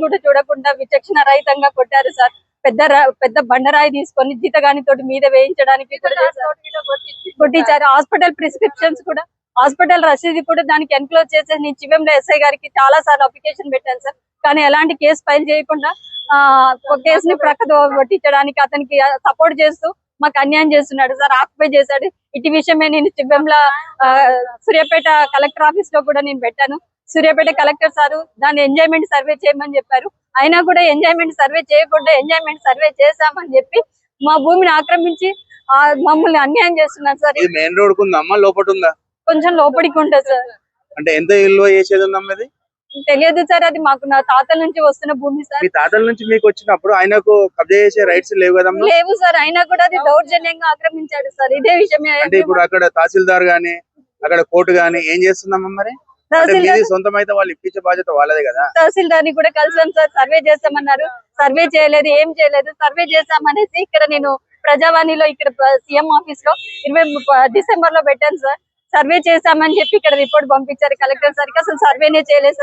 కూడా చూడకుండా విచక్షణ రహితంగా కొట్టారు సార్. పెద్ద బండరాయి తీసుకొని జీతగాని తోటి మీద వేయించడానికి కొట్టించారు. హాస్పిటల్ ప్రిస్క్రిప్షన్స్ కూడా, హాస్పిటల్ రసీదు కూడా దానికి ఎన్క్లోజ్ చేసేసి నేను చివెంలో ఎస్ఐ గారికి చాలా సార్లు అప్లికేషన్ పెట్టాను సార్. కానీ ఎలాంటి కేసు ఫైల్ చేయకుండా కేసుని ప్రక్కదో కొట్టించడానికి అతనికి సపోర్ట్ చేస్తూ మాకు అన్యాయం చేస్తున్నాడు సార్. ఆక్యుపై చేశాడు. ఇటు విషయమే నేను చివెంల సూర్యాపేట కలెక్టర్ ఆఫీస్ లో కూడా నేను పెట్టాను. సూర్యాపేట కలెక్టర్ సారు దాన్ని ఎంజాయ్మెంట్ సర్వే చేయమని చెప్పారు. అయినా కూడా ఎంజాయ్మెంట్ సర్వే చేయకుండా ఎంజాయ్మెంట్ సర్వే చేశామని చెప్పి మా భూమిని ఆక్రమించి మమ్మల్ని అన్యాయం చేస్తున్నారు సార్. మెయిన్ రోడ్ కుందమ్మా, లోపల ఉందా? కొంచెం లోపలికి ఉంటుంది సార్. అంటే ఎంత ఇల్లు చేసేది ఉందమ్మా? ఇది తెలియదు సార్. అది మాకు నా తాతల నుంచి వస్తున్న భూమి సార్. మీ తాతల నుంచి మీకు వచ్చినప్పుడు ఆయనకు కబ్జా చేసే రైట్స్ లేవు కదమ్మా? లేవు సార్. అయినా కూడా అది దౌర్జన్యంగా ఆక్రమించాడు సార్. ఇదే విషయమే. అంటే ఇప్పుడు అక్కడ తహసీల్దార్ గానీ అక్కడ కోర్టు గానీ ఏం చేస్తుందమ్మా మరి? సొంతం అయితే వాళ్ళు ఇప్పించే బాధ్యత వాళ్ళదే కదా. తహసీల్దార్ ని కూడా కలిసాం సార్. సర్వే చేస్తామన్నారు. సర్వే చేయలేదు, ఏం చేయలేదు. సర్వే చేస్తామనేసి ఇక్కడ నేను ప్రజావాణిలో ఇక్కడ సీఎం ఆఫీస్ లో 20 డిసెంబర్ లో పెట్టాను సార్. సర్వే చేశామని చెప్పి ఇక్కడ రిపోర్ట్ పంపించారు కలెక్టర్ సార్కి. అసలు సర్వేనే చేయలేదు సార్.